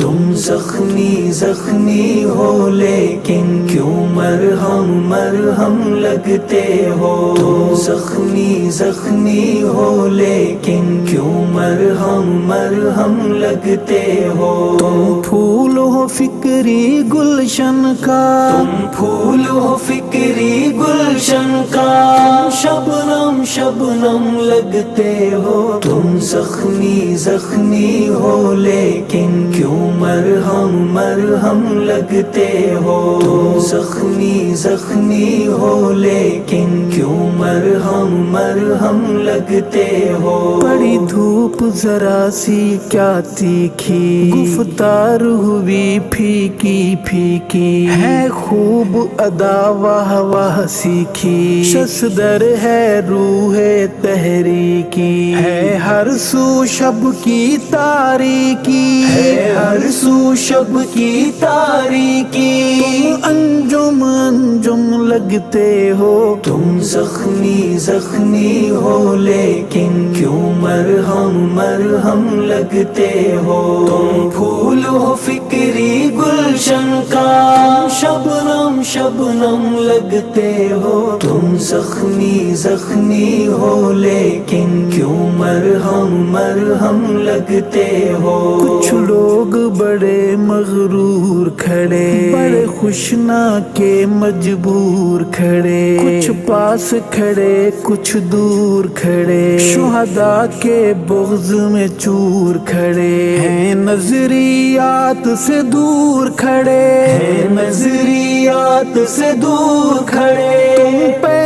تم زخمی زخمی ہو لیکن کیوں مرہم مرہم لگتے ہو، تم زخمی زخمی ہو لیکن کیوں مرہم مرہم لگتے ہو، تم پھول ہو فکری گلشن کا، تم پھول ہو فکری گلشن کا، شبنم شبنم لگتے ہو، تم زخمی زخمی ہو لیکن کیوں مرہم مرہم لگتے ہو، تم زخمی زخمی ہو لیکن کیوں مرہم مرہم لگتے ہو، بڑی دھوپ ذرا سی کیا تیکھی، گفتار ہوئی پھیکی پھیکی، ہے خوب ادا واہ واہ سیکھی، شصدر ہے روح تحریکی، ہے ہر سو شب کی تاریکی، ہے ہر سو شب کی تاریکی، تم انجم انجم لگتے ہو، تم زخمی زخمی ہو لیکن کیوں مرہم مرہم لگتے ہو، تم پھول ہو فکری گلشن کا، شبنم شبنم لگتے ہو، تم زخمی زخمی ہو لیکن کیوں مرہم مرہم لگتے ہو، کچھ لوگ بڑے مغرور کھڑے، بڑے خوشنا کے مجبور کھڑے، کچھ پاس کھڑے کچھ دور کھڑے، شہداء کے بغض میں چور کھڑے ہیں، نظریات سے دور کھڑے ہیں نظریات سے دور کھڑے، پہ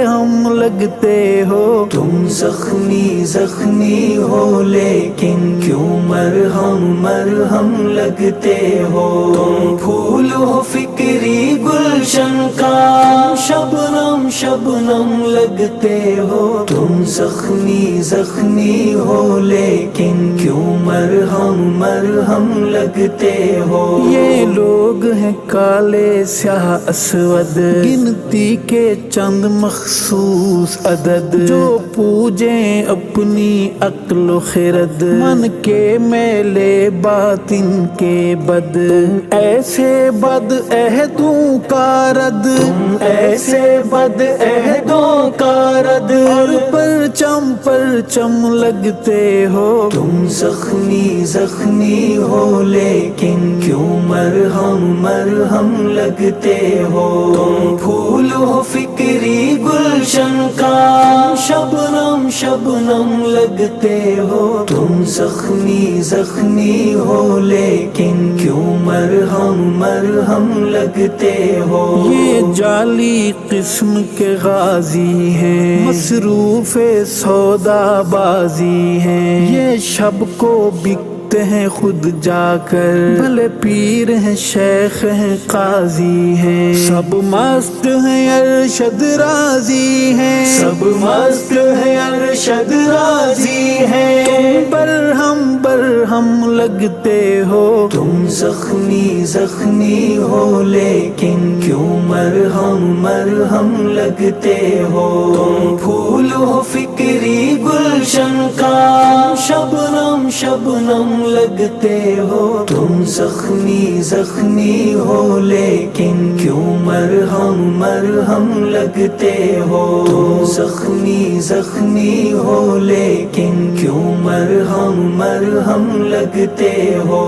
ہم لگتے ہو، تم زخمی زخمی ہو لیکن کیوں مرہم مرہم لگتے ہو، تم پھول ہو فکری گلشن کا، شبنم شبنم لگتے ہو، تم زخمی زخمی ہو لیکن کیوں مرہم مرہم لگتے ہو، یہ لوگ ہیں کالے سیاہ اسود، گنتی کے چند مخصوص عدد، جو پوجیں اپنی عقل و خرد، من کے میلے باطن کے بد، تم ایسے بد عہدوں کا رد، تم ایسے بد عہدوں کا رد، اور پرچم پرچم لگتے ہو، تم زخمی زخمی ہو لیکن کیوں مرہم مرہم لگتے ہو، تم پھول ہو فکری گلشن کا، شبنم شبنم لگتے ہو، تم زخمی زخمی ہو لیکن کیوں مرہم مرہم لگتے ہو، یہ جعلی قسم کے غازی ہیں، مصروف سودا بازی ہیں، یہ شب کو بکتے ہیں خود جا کر، بھلے پیر ہیں شیخ ہیں قاضی ہیں، سب مست ہیں ارشد راضی ہیں، سب مست ہیں ارشد راضی ہیں، تم برہم لگتے ہو، تم زخمی زخمی ہو لیکن کیوں مرہم مرہم لگتے ہو، تم پھول ہو فکری گلشن کا، شبنم شبنم لگتے ہو، تم زخمی زخمی ہو لیکن کیوں مرہم مرہم لگتے ہو، تم زخمی زخمی ہو لیکن کیوں مرہم مرہم لگتے ہو۔